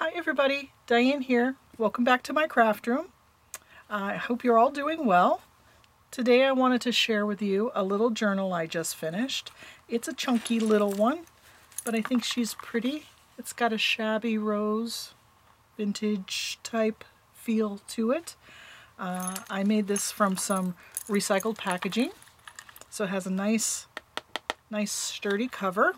Hi everybody, Diane here. Welcome back to my craft room. I hope you're all doing well. Today I wanted to share with you a little journal I just finished. It's a chunky little one, but I think she's pretty. It's got a shabby rose, vintage type feel to it. I made this from some recycled packaging, so it has a nice sturdy cover.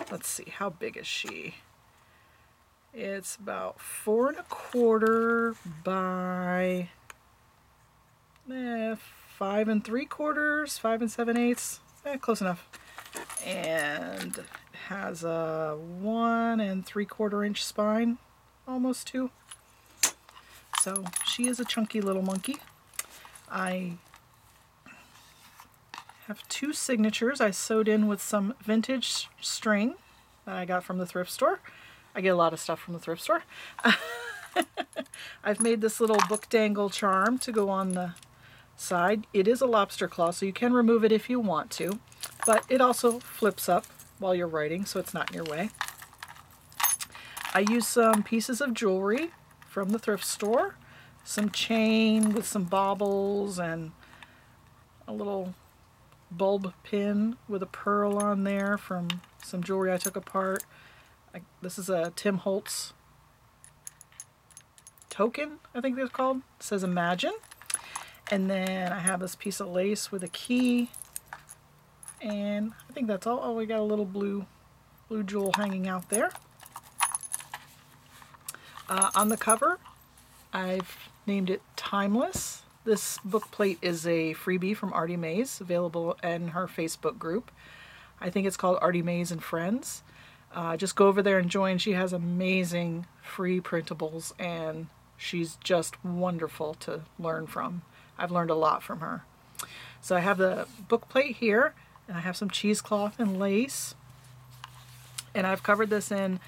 Let's see, how big is she? It's about 4 1/4 by 5 3/4, 5 7/8, close enough. And it has a 1 3/4 inch spine, almost 2. So she is a chunky little monkey. I have 2 signatures I sewed in with some vintage string that I got from the thrift store. I get a lot of stuff from the thrift store. I've made this little book dangle charm to go on the side. It is a lobster claw, so you can remove it if you want to, but it also flips up while you're writing, so it's not in your way. I use some pieces of jewelry from the thrift store, some chain with some baubles and a little bulb pin with a pearl on there from some jewelry I took apart. This is a Tim Holtz token, I think it's called. It says Imagine. And then I have this piece of lace with a key. And I think that's all. Oh, we got a little blue jewel hanging out there. On the cover, I've named it Timeless. This book plate is a freebie from Artie Mays, available in her Facebook group. I think it's called Artie Mays and Friends. Just go over there and join. She has amazing free printables, and she's just wonderful to learn from. I've learned a lot from her. So I have the book plate here, and I have some cheesecloth and lace, and I've covered this in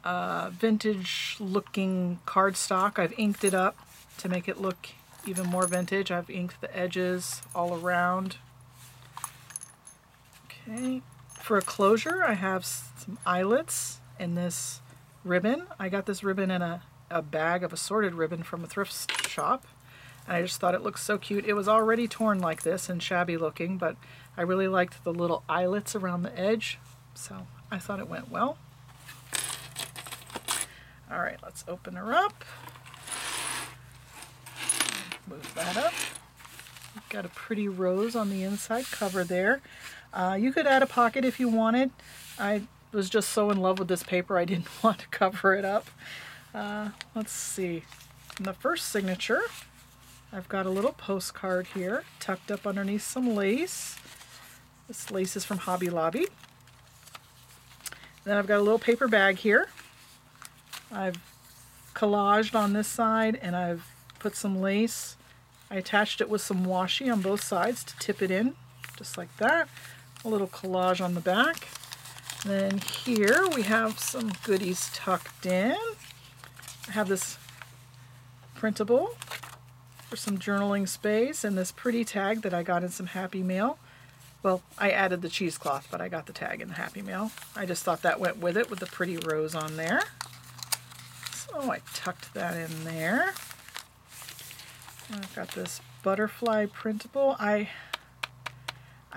vintage looking cardstock. I've inked it up to make it look even more vintage. I've inked the edges all around. Okay. For a closure, I have some eyelets and this ribbon. I got this ribbon in a bag of assorted ribbon from a thrift shop, and I just thought it looked so cute. It was already torn like this and shabby looking, but I really liked the little eyelets around the edge, so I thought it went well. All right, let's open her up. Move that up. We've got a pretty rose on the inside cover there. You could add a pocket if you wanted. I was just so in love with this paper I didn't want to cover it up. Let's see. In the first signature, I've got a little postcard here tucked up underneath some lace. This lace is from Hobby Lobby. Then I've got a little paper bag here. I've collaged on this side and I've put some lace. I attached it with some washi on both sides to tip it in, just like that. A little collage on the back. Then here we have some goodies tucked in. I have this printable for some journaling space and this pretty tag that I got in some Happy Mail. Well, I added the cheesecloth, but I got the tag in the Happy Mail. I just thought that went with it with the pretty rose on there. So I tucked that in there. I've got this butterfly printable. I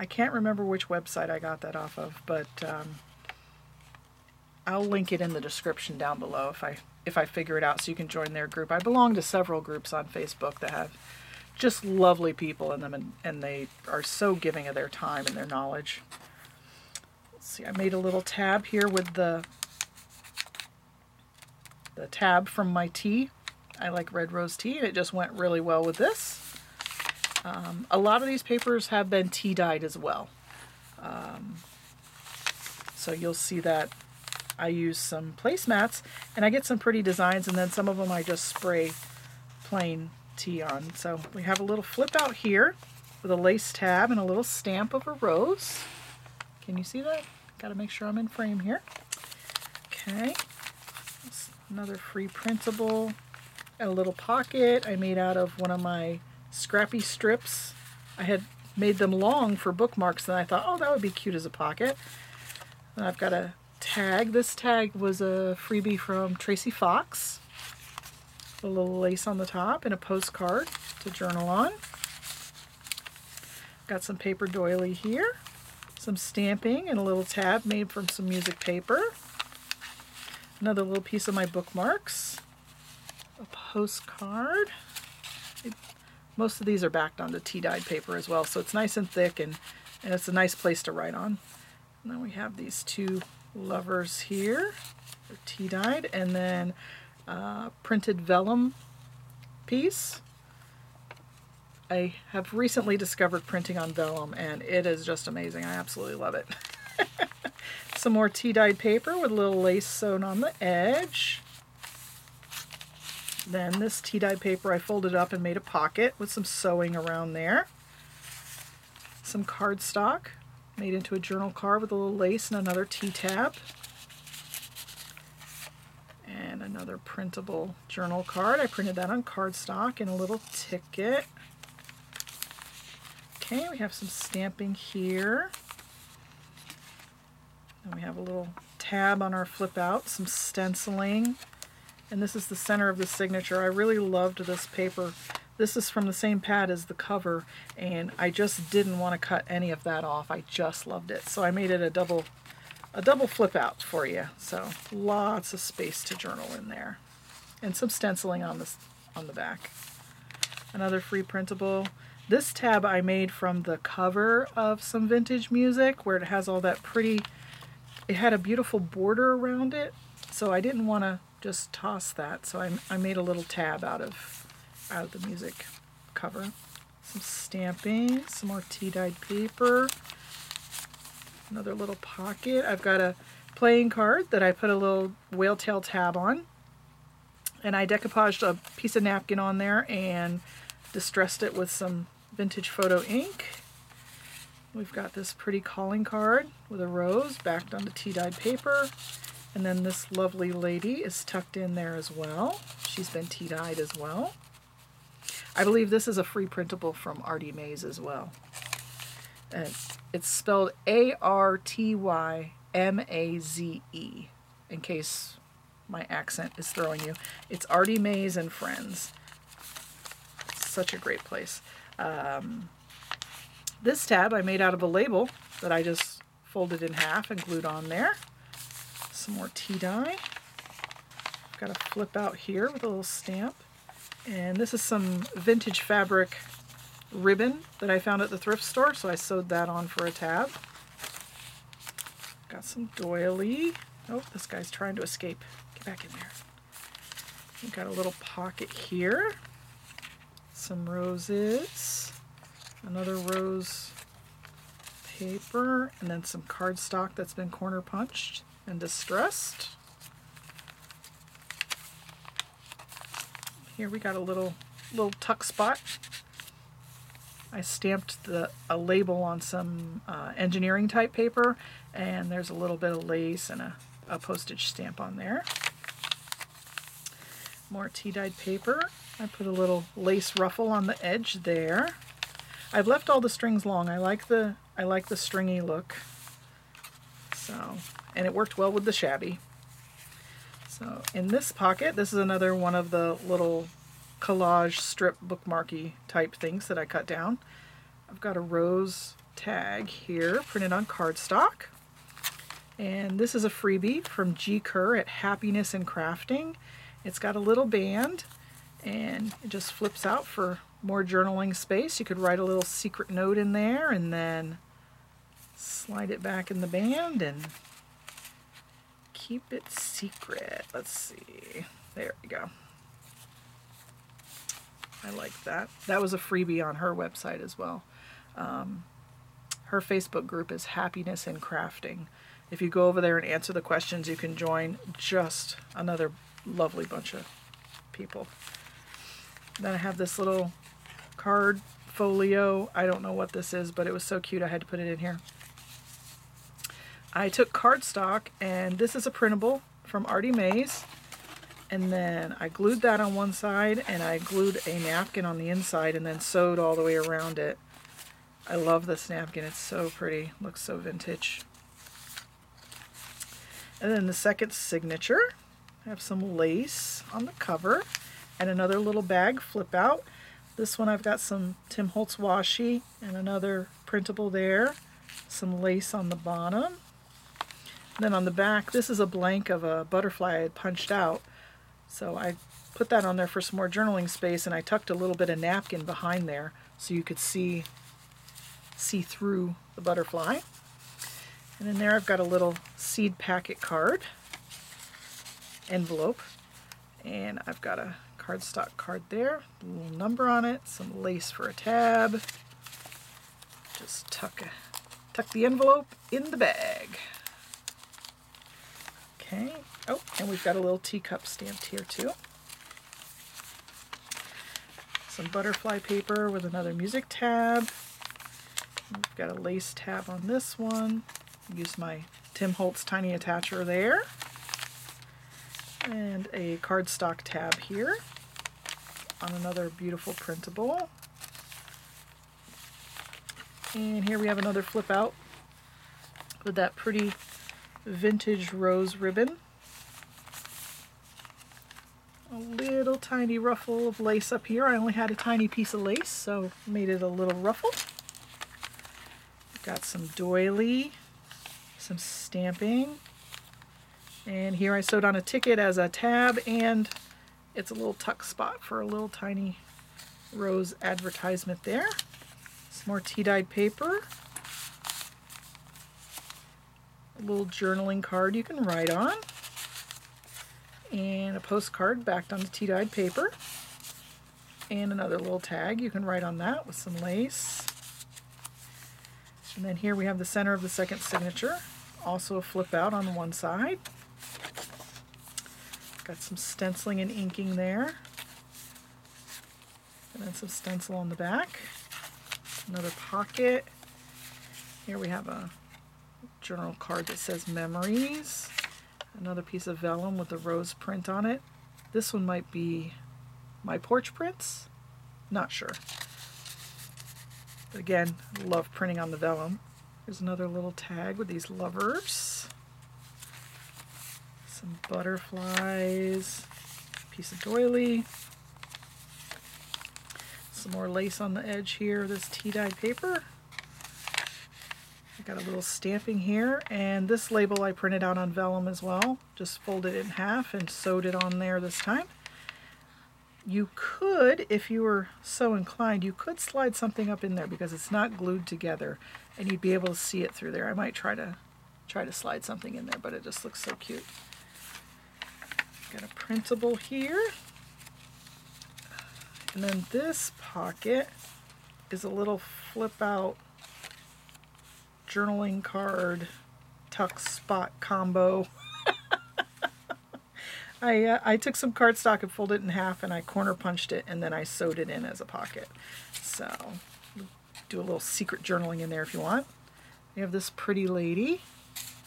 can't remember which website I got that off of, but I'll link it in the description down below if I figure it out, so you can join their group. I belong to several groups on Facebook that have just lovely people in them, and they are so giving of their time and their knowledge. Let's see, I made a little tab here with the tab from my tea. I like red rose tea, and it just went really well with this. A lot of these papers have been tea dyed as well. So you'll see that I use some placemats, and I get some pretty designs, and then some of them I just spray plain tea on. So we have a little flip out here with a lace tab and a little stamp of a rose. Can you see that? Got to make sure I'm in frame here. Okay. That's another free printable. And a little pocket I made out of one of my scrappy strips. I had made them long for bookmarks, and I thought, oh, that would be cute as a pocket. And I've got a tag. This tag was a freebie from Tracy Fox. A little lace on the top and a postcard to journal on. Got some paper doily here, some stamping and a little tab made from some music paper. Another little piece of my bookmarks. A postcard. Most of these are backed onto tea-dyed paper as well, so it's nice and thick and it's a nice place to write on. And then we have these two lovers here. They're tea-dyed, and then printed vellum piece. I have recently discovered printing on vellum, and it is just amazing. I absolutely love it. Some more tea-dyed paper with a little lace sewn on the edge. Then this tea-dyed paper I folded up and made a pocket with some sewing around there. Some cardstock made into a journal card with a little lace and another tea-tab. And another printable journal card. I printed that on cardstock and a little ticket. Okay, we have some stamping here. And we have a little tab on our flip out, some stenciling. And this is the center of the signature. I really loved this paper. This is from the same pad as the cover, and I just didn't want to cut any of that off. I just loved it. So I made it a double flip out for you. So lots of space to journal in there. And some stenciling on the back. Another free printable. This tab I made from the cover of some vintage music where it has all that pretty, it had a beautiful border around it. So I didn't want to just toss that. So I made a little tab out of the music cover. Some stamping, some more tea-dyed paper. Another little pocket. I've got a playing card that I put a little whale tail tab on. And I decoupaged a piece of napkin on there and distressed it with some vintage photo ink. We've got this pretty calling card with a rose backed onto tea-dyed paper. And then this lovely lady is tucked in there as well. She's been tea-dyed as well. I believe this is a free printable from Artie Mays as well. And it's spelled Artymaze, in case my accent is throwing you. It's Artie Mays and Friends. It's such a great place. This tab I made out of a label that I just folded in half and glued on there. Some more tea dye. Got a flip out here with a little stamp. And this is some vintage fabric ribbon that I found at the thrift store, so I sewed that on for a tab. Got some doily. Oh, this guy's trying to escape. Get back in there. We've got a little pocket here. Some roses. Another rose paper. And then some cardstock that's been corner punched and distressed. Here we got a little tuck spot. I stamped a label on some engineering type paper, and there's a little bit of lace and a postage stamp on there. More tea-dyed paper. I put a little lace ruffle on the edge there. I've left all the strings long. I like the stringy look. So, and it worked well with the shabby. So in this pocket, this is another one of the little collage strip bookmarky type things that I cut down. I've got a rose tag here printed on cardstock. And this is a freebie from G. Kerr at Happiness in Crafting. It's got a little band and it just flips out for more journaling space. You could write a little secret note in there and then slide it back in the band and keep it secret. Let's see. There we go. I like that. That was a freebie on her website as well. Her Facebook group is Happiness in Crafting. If you go over there and answer the questions, you can join just another lovely bunch of people. Then I have this little card folio. I don't know what this is, but it was so cute I had to put it in here. I took cardstock, and this is a printable from Artie Mays, and then I glued that on one side, and I glued a napkin on the inside, and then sewed all the way around it. I love this napkin. It's so pretty. Looks so vintage. And then the second signature, I have some lace on the cover and another little bag flip out. This one I've got some Tim Holtz washi and another printable there, some lace on the bottom. And then on the back, this is a blank of a butterfly I had punched out. So I put that on there for some more journaling space, and I tucked a little bit of napkin behind there so you could see through the butterfly. And in there I've got a little seed packet card envelope, and I've got a cardstock card there, a little number on it, some lace for a tab. Just tuck the envelope in the bag. Okay. Oh, and we've got a little teacup stamped here too. Some butterfly paper with another music tab. We've got a lace tab on this one. Use my Tim Holtz tiny attacher there. And a cardstock tab here on another beautiful printable. And here we have another flip out with that pretty vintage rose ribbon. A little tiny ruffle of lace up here. I only had a tiny piece of lace, so made it a little ruffle. Got some doily, some stamping, and here I sewed on a ticket as a tab, and it's a little tuck spot for a little tiny rose advertisement there. Some more tea-dyed paper, a little journaling card you can write on, and a postcard backed onto tea-dyed paper, and another little tag you can write on that with some lace. And then here we have the center of the second signature, also a flip out on one side. Got some stenciling and inking there, and then some stencil on the back. Another pocket. Here we have a journal card that says memories. Another piece of vellum with a rose print on it. This one might be my porch prints, not sure. But again, love printing on the vellum. There's another little tag with these lovers. Some butterflies, piece of doily. Some more lace on the edge here, this tea-dyed paper. I got a little stamping here, and this label I printed out on vellum as well. Just folded it in half and sewed it on there this time. You could, if you were so inclined, you could slide something up in there because it's not glued together, and you'd be able to see it through there. I might try to slide something in there, but it just looks so cute. Got a printable here. And then this pocket is a little flip out journaling card tuck spot combo. I took some cardstock and folded it in half, and I corner punched it, and then I sewed it in as a pocket. So do a little secret journaling in there if you want. We have this pretty lady,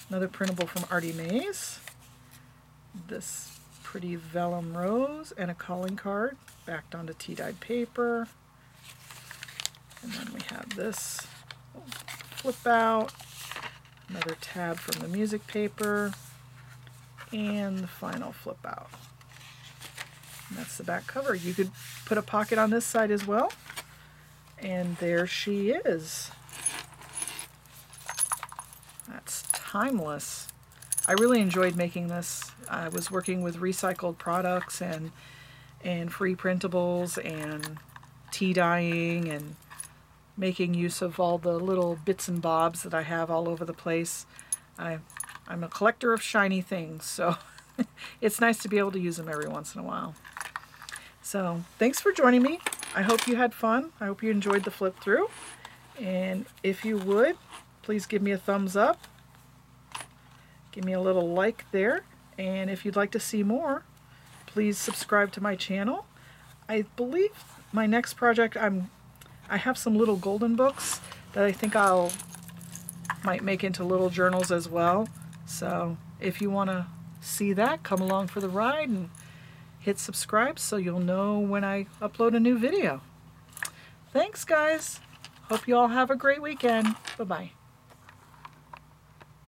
another printable from Artie Mays. This pretty vellum rose and a calling card backed onto tea-dyed paper. And then we have this flip out, another tab from the music paper, and the final flip out. And that's the back cover. You could put a pocket on this side as well, and there she is. That's timeless. I really enjoyed making this. I was working with recycled products and free printables and tea dyeing and making use of all the little bits and bobs that I have all over the place. I'm a collector of shiny things, so it's nice to be able to use them every once in a while. So thanks for joining me. I hope you had fun. I hope you enjoyed the flip through. And if you would, please give me a thumbs up. Give me a little like there. And if you'd like to see more, please subscribe to my channel. I believe my next project, I have some little golden books that I think might make into little journals as well. So if you want to see that, come along for the ride and hit subscribe so you'll know when I upload a new video. Thanks, guys. Hope you all have a great weekend. Bye-bye.